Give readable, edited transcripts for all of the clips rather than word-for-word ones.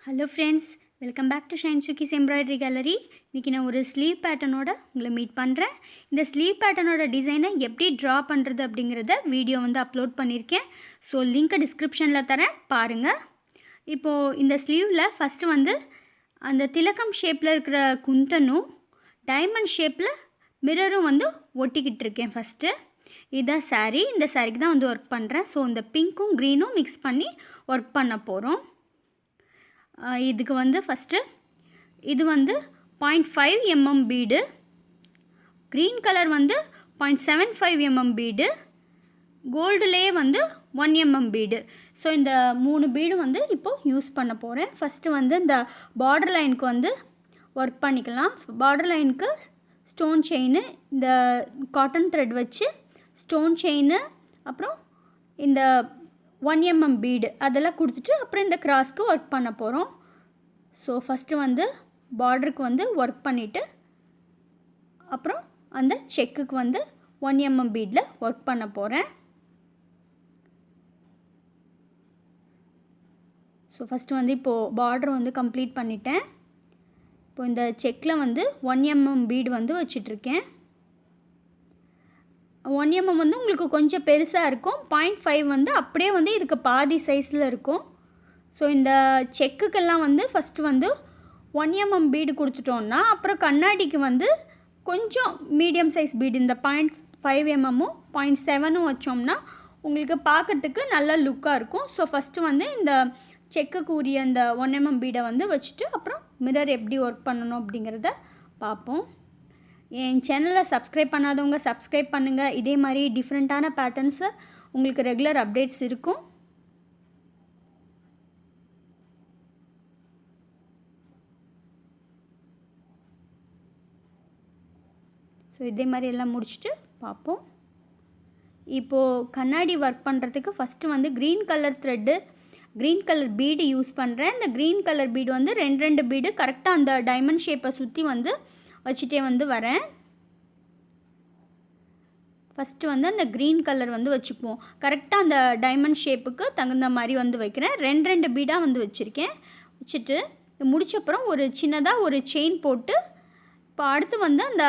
Hello friends, welcome back to shine Sukki's embroidery gallery. இன்றைக்கி நான் ஒரு ஸ்லீவ் பேட்டர்னோட உங்களை மீட் பண்ணுறேன். இந்த ஸ்லீவ் பேட்டர்னோட டிசைனை எப்படி ட்ரா பண்ணுறது அப்படிங்கிறத வீடியோ அப்லோட் பண்ணியிருக்கேன். ஸோ லிங்க்கை டிஸ்கிரிப்ஷனில் தரேன், பாருங்கள். இப்போது இந்த ஸ்லீவில் ஃபஸ்ட்டு அந்த திலகம் ஷேப்பில் இருக்கிற குந்தனும் டைமண்ட் ஷேப்பில் மிரரும் ஒட்டிக்கிட்டு இருக்கேன். ஃபஸ்ட்டு இதுதான் சாரீ. இந்த சாரீக்கு தான் ஒர்க் பண்ணுறேன். ஸோ இந்த பிங்க்கும் க்ரீனும் மிக்ஸ் பண்ணி ஒர்க் பண்ண போகிறோம். இதுக்கு ஃபஸ்ட்டு இது 0.5 mm bead, green colour 0.75 mm bead, கோல்டுலேயே 1 mm பீடு. ஸோ இந்த 3 பீடு இப்போது யூஸ் பண்ண போகிறேன். ஃபஸ்ட்டு இந்த பார்டர் லைனுக்கு ஒர்க் பண்ணிக்கலாம். பார்டர் லைனுக்கு ஸ்டோன் செயின், இந்த காட்டன் த்ரெட் வச்சு ஸ்டோன் செயின், அப்புறம் இந்த 1 mm பீடு அதெல்லாம் கொடுத்துட்டு அப்புறம் இந்த கிராஸ்க்கு ஒர்க் பண்ண போகிறோம். ஸோ ஃபஸ்ட்டு பார்டருக்கு ஒர்க் பண்ணிவிட்டு அப்புறம் அந்த செக்குக்கு 1 mm பீடில் ஒர்க் பண்ண போகிறேன். ஸோ ஃபஸ்ட்டு இப்போது பார்டர் கம்ப்ளீட் பண்ணிட்டேன். இப்போது இந்த செக்கில் 1 mm பீடு வச்சிட்ருக்கேன். 1 mm உங்களுக்கு கொஞ்சம் பெருசாக இருக்கும். 0.5 அப்படியே இதுக்கு பாதி சைஸில் இருக்கும். ஸோ இந்த செக்குக்கெல்லாம் ஃபஸ்ட்டு 1 mm பீடு கொடுத்துட்டோன்னா அப்புறம் கண்ணாடிக்கு கொஞ்சம் மீடியம் சைஸ் பீடு, இந்த 0.5 mm 0.7 வச்சோம்னா உங்களுக்கு பார்க்குறதுக்கு நல்ல லுக்காக இருக்கும். ஸோ ஃபஸ்ட்டு இந்த செக்குக்கு உரிய இந்த 1 mm பீடை வச்சுட்டு அப்புறம் மிரர் எப்படி ஒர்க் பண்ணணும் அப்படிங்கிறத பார்ப்போம். என் சேனலை சப்ஸ்கிரைப் பண்ணாதவங்க சப்ஸ்கிரைப் பண்ணுங்கள். இதே மாதிரி டிஃப்ரெண்ட்டான பேட்டர்ன்ஸு உங்களுக்கு ரெகுலர் அப்டேட்ஸ் இருக்கும். ஸோ இதே மாதிரி எல்லாம் முடிச்சுட்டு பார்ப்போம். இப்போது கண்ணாடி ஒர்க் பண்ணுறதுக்கு first green colour thread, green colour bead use பண்ணுறேன். இந்த க்ரீன் கலர் பீடு 2 பீடு கரெக்டாக அந்த டைமண்ட் ஷேப்பை சுற்றி வச்சுட்டே வரேன். ஃபஸ்ட்டு அந்த க்ரீன் கலர் வச்சுக்குவோம். கரெக்டாக அந்த டைமண்ட் ஷேப்புக்கு தகுந்த மாதிரி வைக்கிறேன். 2 பீடாக வச்சுருக்கேன். வச்சுட்டு முடிச்சப்புறம் ஒரு சின்னதாக ஒரு செயின் போட்டு இப்போ அடுத்து அந்த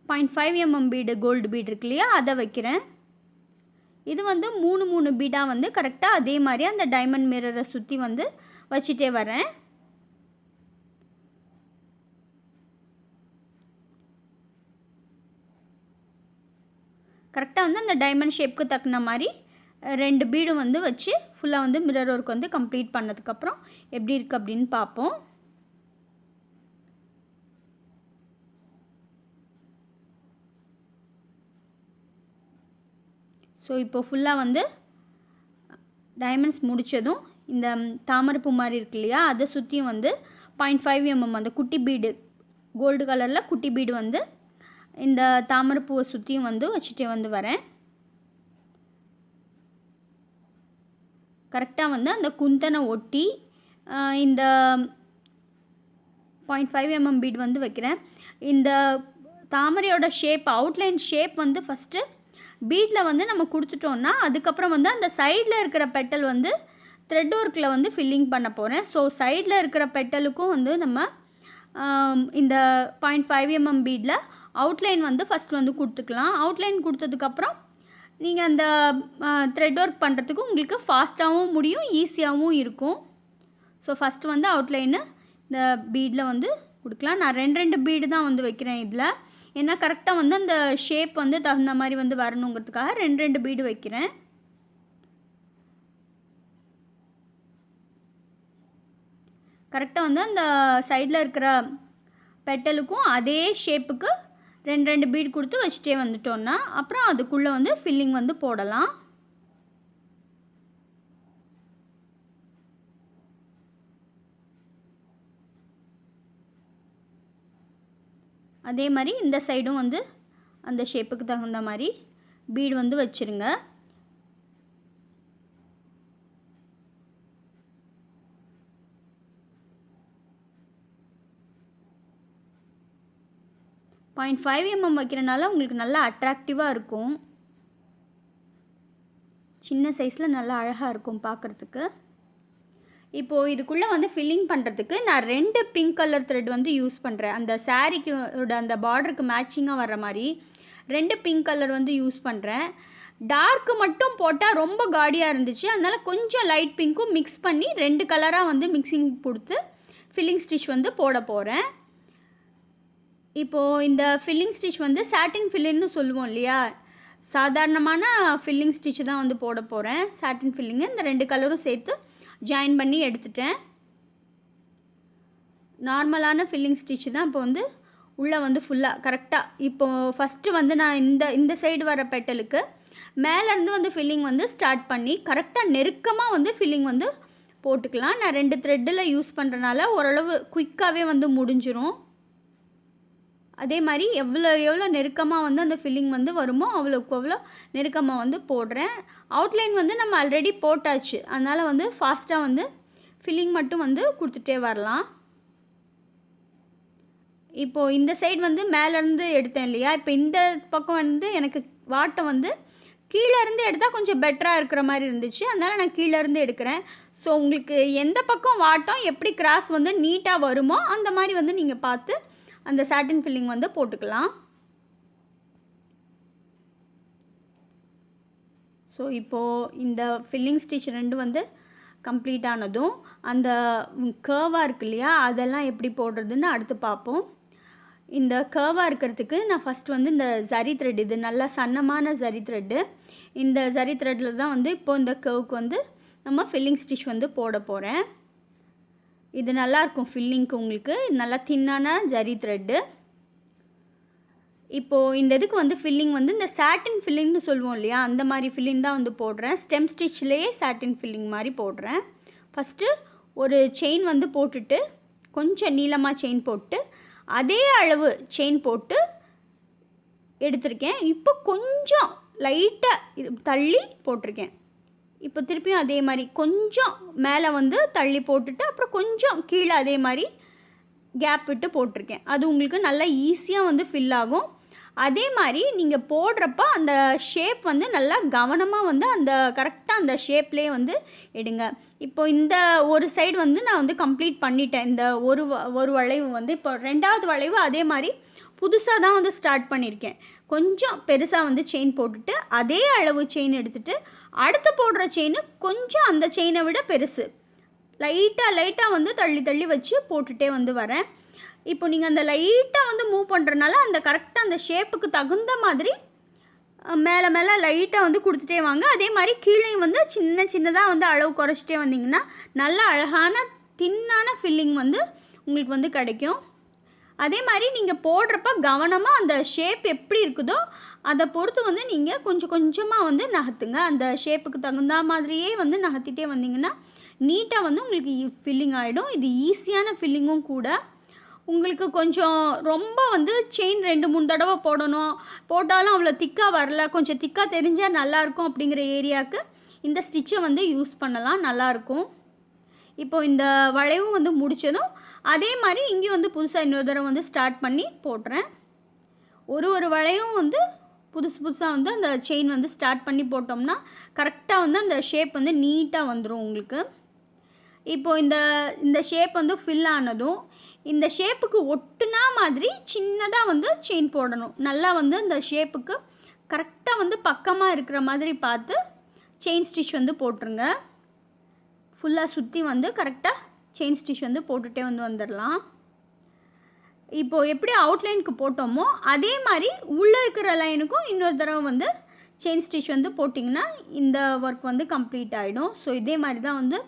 0.5 mm பீடு கோல்டு பீடு இருக்கு இல்லையா, அதை வைக்கிறேன். இது 3 பீடாக கரெக்டாக அதே மாதிரி அந்த டைமண்ட் மிரரை சுற்றி வச்சுட்டே வரேன். கரெக்டாக அந்த டைமண்ட் ஷேப்புக்கு தக்குன மாதிரி 2 பீடும் வச்சு ஃபுல்லாக மிரர் ஒர்க் கம்ப்ளீட் பண்ணதுக்கப்புறம் எப்படி இருக்குது அப்படின்னு பார்ப்போம். ஸோ இப்போ ஃபுல்லாக டைமண்ட்ஸ் முடித்ததும் இந்த தாமரைப்பூ மாதிரி இருக்கு இல்லையா, அதை சுற்றியும் 0.5 mm அந்த குட்டி பீடு கோல்டு கலரில் குட்டி பீடு இந்த தாமரைப்பூவை சுற்றியும் வச்சுட்டே வரேன். கரெக்டாக அந்த குந்தனை ஒட்டி இந்த 0.5 mm பீடு வைக்கிறேன். இந்த தாமரையோட ஷேப், அவுட்லைன் ஷேப் ஃபஸ்ட்டு பீடில் நம்ம கொடுத்துட்டோன்னா அதுக்கப்புறம் அந்த சைடில் இருக்கிற பெட்டல் த்ரெட் ஒர்க்கில் ஃபில்லிங் பண்ண போகிறேன். ஸோ சைடில் இருக்கிற பெட்டலுக்கும் நம்ம இந்த 0.5 mm பீடில் அவுட்லைன் ஃபஸ்ட் கொடுத்துக்கலாம். அவுட்லைன் கொடுத்ததுக்கப்புறம் நீங்கள் அந்த த்ரெட் ஒர்க் பண்ணுறதுக்கு உங்களுக்கு ஃபாஸ்ட்டாகவும் முடியும், ஈஸியாகவும் இருக்கும். ஸோ ஃபஸ்ட்டு அவுட்லைனு இந்த பீடில் கொடுக்கலாம். நான் 2 பீடு தான் வைக்கிறேன் இதில். ஏன்னா கரெக்டாக அந்த ஷேப் தகுந்த மாதிரி வரணுங்கிறதுக்காக 2 பீடு வைக்கிறேன். கரெக்டாக அந்த சைடில் இருக்கிற பெட்டலுக்கும் அதே ஷேப்புக்கு 2 பீடு கொடுத்து வச்சுட்டே வந்துட்டோன்னா அப்புறம் அதுக்குள்ளே ஃபில்லிங் போடலாம். அதே மாதிரி இந்த சைடும் அந்த ஷேப்புக்கு தகுந்த மாதிரி பீடு வச்சுருங்க. .5 mm வைக்கிறனால உங்களுக்கு நல்லா அட்ராக்டிவாக இருக்கும். சின்ன சைஸில் நல்லா அழகாக இருக்கும் பார்க்குறதுக்கு. இப்போது இதுக்குள்ளே வந்து ஃபில்லிங் பண்ணுறதுக்கு நான் 2 பிங்க் கலர் த்ரெட் வந்து யூஸ் பண்ணுறேன். அந்த சாரீக்கு அந்த பார்டருக்கு மேட்சிங்காக வர்ற மாதிரி 2 பிங்க் கலர் வந்து யூஸ் பண்ணுறேன். டார்க்கு மட்டும் போட்டால் ரொம்ப காடியாக இருந்துச்சு. அதனால் கொஞ்சம் லைட் பிங்க்கும் மிக்ஸ் பண்ணி 2 கலராக வந்து மிக்சிங் கொடுத்து ஃபில்லிங் ஸ்டிச் வந்து போட போகிறேன். இப்போது இந்த ஃபில்லிங் ஸ்டிச் வந்து சாட்டின் ஃபில்லிங்னு சொல்லுவோம் இல்லையா, சாதாரணமான ஃபில்லிங் ஸ்டிச் தான் வந்து போட போகிறேன். சாட்டின் ஃபில்லிங்கு இந்த 2 கலரும் சேர்த்து ஜாயின் பண்ணி எடுத்துட்டேன். நார்மலான ஃபில்லிங் ஸ்டிச் தான் இப்போ வந்து உள்ளே வந்து ஃபுல்லாக கரெக்டாக. இப்போது ஃபஸ்ட்டு வந்து நான் இந்த சைடு வர பெட்டலுக்கு மேலேருந்து வந்து ஃபில்லிங் வந்து ஸ்டார்ட் பண்ணி கரெக்டாக நெருக்கமாக வந்து ஃபில்லிங் வந்து போட்டுக்கலாம். நான் 2 த்ரெட்டில் யூஸ் பண்ணுறனால ஓரளவு குயிக்காகவே வந்து முடிஞ்சிரும். அதே மாதிரி எவ்வளோ நெருக்கமாக வந்து அந்த ஃபில்லிங் வந்து வருமோ அவ்வளோக்கு அவ்வளோ நெருக்கமாக வந்து போடுறேன். அவுட்லைன் வந்து நம்ம ஆல்ரெடி போட்டாச்சு, அதனால் வந்து ஃபாஸ்ட்டாக வந்து ஃபில்லிங் மட்டும் வந்து கொடுத்துட்டே வரலாம். இப்போது இந்த சைடு வந்து மேலேருந்து எடுத்தேன் இல்லையா, இப்போ இந்த பக்கம் வந்து எனக்கு வாட்டம் வந்து கீழேருந்து எடுத்தால் கொஞ்சம் பெட்டராக இருக்கிற மாதிரி இருந்துச்சு, அதனால் நான் கீழேருந்து எடுக்கிறேன். ஸோ உங்களுக்கு எந்த பக்கம் வாட்டம் எப்படி கிராஸ் வந்து நீட்டாக வருமோ அந்த மாதிரி வந்து நீங்கள் பார்த்து அந்த சாட்டின் ஃபில்லிங் வந்து போட்டுக்கலாம். ஸோ இப்போது இந்த ஃபில்லிங் ஸ்டிச் 2 வந்து கம்ப்ளீட் ஆனதும் அந்த கர்வாக இருக்கு இல்லையா, அதெல்லாம் எப்படி போடுறதுன்னு அடுத்து பார்ப்போம். இந்த கர்வாக இருக்கிறதுக்கு நான் ஃபஸ்ட் வந்து இந்த ஜரி த்ரெட், இது நல்லா சன்னமான ஜரி த்ரெட்டு, இந்த ஜரி த்ரெட்டில் தான் வந்து இப்போது இந்த கர்வுக்கு வந்து நம்ம ஃபில்லிங் ஸ்டிச் வந்து போட போகிறேன். இது நல்லாயிருக்கும் ஃபில்லிங்க்கு, உங்களுக்கு நல்லா தின்னான ஜரி த்ரெட்டு. இப்போது இந்த இதுக்கு வந்து ஃபில்லிங் வந்து இந்த சாட்டின் ஃபில்லிங்னு சொல்லுவோம் இல்லையா, அந்த மாதிரி ஃபில்லிங் தான் வந்து போடுறேன். ஸ்டெம் ஸ்டிச்லேயே சாட்டின் ஃபில்லிங் மாதிரி போடுறேன். ஃபஸ்ட்டு ஒரு செயின் வந்து போட்டுட்டு கொஞ்சம் நீளமாக செயின் போட்டு அதே அளவு செயின் போட்டு எடுத்திருக்கேன். இப்போ கொஞ்சம் லைட்டாக தள்ளி போட்டிருக்கேன். இப்போ திருப்பியும் அதே மாதிரி கொஞ்சம் மேலே வந்து தள்ளி போட்டுட்டு அப்புறம் கொஞ்சம் கீழே அதே மாதிரி கேப் விட்டு போட்டிருக்கேன். அது உங்களுக்கு நல்லா ஈஸியாக வந்து ஃபில் ஆகும். அதே மாதிரி நீங்கள் போடுறப்ப அந்த ஷேப் வந்து நல்லா கவனமாக வந்து அந்த கரெக்டாக அந்த ஷேப்லேயே வந்து எடுங்க. இப்போ இந்த ஒரு சைடு வந்து நான் வந்து கம்ப்ளீட் பண்ணிட்டேன். இந்த ஒரு வளைவு வந்து இப்போ 2வது வளைவு அதே மாதிரி புதுசாக தான் வந்து ஸ்டார்ட் பண்ணியிருக்கேன். கொஞ்சம் பெருசாக வந்து செயின் போட்டுட்டு அதே அளவு செயின் எடுத்துகிட்டு அடுத்து போடுற செயின் கொஞ்சம் அந்த செயினை விட பெருசு லைட்டாக வந்து தள்ளி வச்சு போட்டுகிட்டே வந்து வரேன். இப்போ நீங்கள் அந்த லைட்டாக வந்து மூவ் பண்ணுறனால அந்த கரெக்டாக அந்த ஷேப்புக்கு தகுந்த மாதிரி மேலே லைட்டாக வந்து கொடுத்துட்டே வாங்க. அதே மாதிரி கீழே வந்து சின்னதாக வந்து அளவு குறைச்சிட்டே வந்தீங்கன்னா நல்ல அழகான தின்னான ஃபில்லிங் வந்து உங்களுக்கு வந்து கிடைக்கும். அதே மாதிரி நீங்கள் போடுறப்ப கவனமாக அந்த ஷேப் எப்படி இருக்குதோ அதை பொறுத்து வந்து நீங்கள் கொஞ்சமாக வந்து நகர்த்துங்க. அந்த ஷேப்புக்கு தகுந்த மாதிரியே வந்து நகர்த்திட்டே வந்தீங்கன்னா நீட்டாக வந்து உங்களுக்கு ஃபில்லிங் ஆகிடும். இது ஈஸியான ஃபில்லிங்கும் கூட. உங்களுக்கு கொஞ்சம் ரொம்ப வந்து செயின் 2-3 தடவை போட்டாலும் அவ்வளோ திக்காக வரல, கொஞ்சம் திக்காக தெரிஞ்சால் நல்லாயிருக்கும் அப்படிங்கிற ஏரியாவுக்கு இந்த ஸ்டிச்சை வந்து யூஸ் பண்ணலாம், நல்லாயிருக்கும். இப்போது இந்த வளைவும் வந்து முடித்ததும் அதே மாதிரி இங்கேயும் வந்து புதுசாக இன்னொரு தடவை வந்து ஸ்டார்ட் பண்ணி போடுறேன். ஒரு வளையும் வந்து புதுசாக வந்து அந்த செயின் வந்து ஸ்டார்ட் பண்ணி போட்டோம்னா கரெக்டாக வந்து அந்த ஷேப் வந்து நீட்டாக வந்துடும் உங்களுக்கு. இப்போது இந்த ஷேப் வந்து ஃபில் ஆனதும் இந்த ஷேப்புக்கு ஒட்டுனா மாதிரி சின்னதாக வந்து செயின் போடணும். நல்லா வந்து இந்த ஷேப்புக்கு கரெக்டாக வந்து பக்கமாக இருக்கிற மாதிரி பார்த்து செயின் ஸ்டிச் வந்து போட்டுருங்க. ஃபுல்லாக சுற்றி வந்து கரெக்டாக செயின் ஸ்டிச் வந்து போட்டுகிட்டே வந்து வந்துடலாம். இப்போது எப்படி அவுட்லைனுக்கு போட்டோமோ அதே மாதிரி உள்ளே இருக்கிற லைனுக்கும் இன்னொரு தடவை வந்து செயின் ஸ்டிச் வந்து போட்டிங்கன்னா இந்த ஒர்க் வந்து கம்ப்ளீட் ஆகிடும். ஸோ இதே மாதிரி தான் வந்து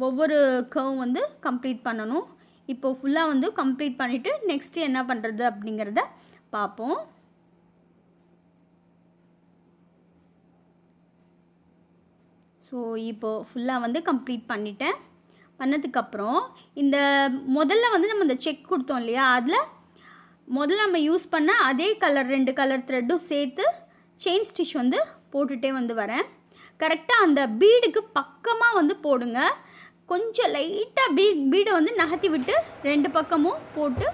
ஒவ்வொரு கர்வ் வந்து கம்ப்ளீட் பண்ணணும். இப்போது ஃபுல்லாக வந்து கம்ப்ளீட் பண்ணிவிட்டு நெக்ஸ்ட்டு என்ன பண்ணுறது அப்படிங்கிறத பார்ப்போம். ஸோ இப்போது ஃபுல்லாக வந்து கம்ப்ளீட் பண்ணதுக்கப்புறம் இந்த முதல்ல வந்து நம்ம இந்த செக் கொடுத்தோம் இல்லையா, அதில் முதல்ல நம்ம யூஸ் பண்ண அதே கலர் 2 கலர் த்ரெட்டும் சேர்த்து செயின் ஸ்டிச் வந்து போட்டுகிட்டே வந்து வரேன். கரெக்டாக அந்த பீடுக்கு பக்கமாக வந்து போடுங்க. கொஞ்சம் லைட்டாக பீடை வந்து நகர்த்தி விட்டு 2 பக்கமும் போட்டு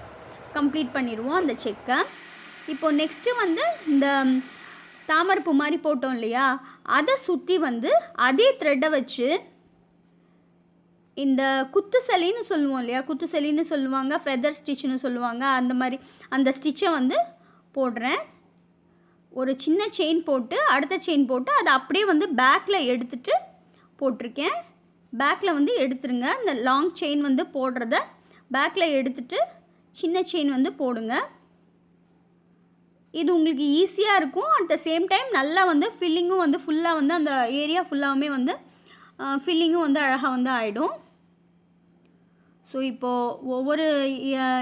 கம்ப்ளீட் பண்ணிடுவோம் அந்த செக்கை. இப்போது நெக்ஸ்ட்டு வந்து இந்த தாமரைப்பூ மாதிரி போட்டோம் இல்லையா, அதை சுற்றி வந்து அதே த்ரெட்டை வச்சு இந்த குத்து சலின்னு சொல்லுவோம் இல்லையா, குத்து சலின்னு சொல்லுவாங்க, ஃபெதர் ஸ்டிச்சுன்னு சொல்லுவாங்க, அந்த மாதிரி அந்த ஸ்டிச்சை வந்து போடுறேன். ஒரு சின்ன செயின் போட்டு அடுத்த செயின் போட்டு அதை அப்படியே வந்து பேக்கில் எடுத்துகிட்டு போட்டிருக்கேன். பேக்கில் வந்து எடுத்துருங்க. இந்த லாங் செயின் வந்து போடுறத பேக்கில் எடுத்துகிட்டு சின்ன செயின் வந்து போடுங்க. இது உங்களுக்கு ஈஸியாக இருக்கும். அட் த சேம் டைம் நல்லா வந்து ஃபில்லிங்கும் வந்து ஃபுல்லாக வந்து அந்த ஏரியா ஃபுல்லாகவுமே வந்து ஃபில்லிங்கும் வந்து அழகாக வந்து ஆகிடும். ஸோ இப்போது ஒவ்வொரு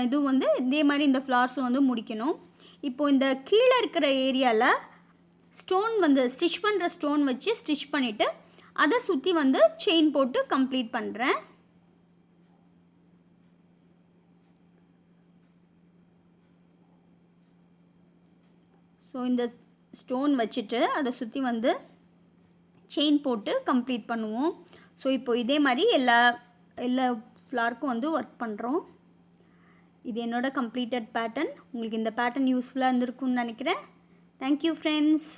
இதுவும் வந்து இதே மாதிரி இந்த ஃப்ளார்ஸும் வந்து முடிக்கணும். இப்போது இந்த கீழே இருக்கிற ஏரியாவில் ஸ்டோன் வந்து ஸ்டிச் பண்ணுற ஸ்டோன் வச்சு ஸ்டிச் பண்ணிவிட்டு அதை சுற்றி வந்து செயின் போட்டு கம்ப்ளீட் பண்ணுறேன். ஸோ இந்த ஸ்டோன் வச்சுட்டு அதை சுற்றி வந்து செயின் போட்டு கம்ப்ளீட் பண்ணுவோம். ஸோ இப்போது இதே மாதிரி எல்லா ஃப்ளாருக்கும் வந்து ஒர்க் பண்ணுறோம். இது என்னோட கம்ப்ளீட்டட் பேட்டர்ன். உங்களுக்கு இந்த பேட்டர்ன் யூஸ்ஃபுல்லாக இருந்திருக்கும்னு நினைக்கிறேன். Thank you friends.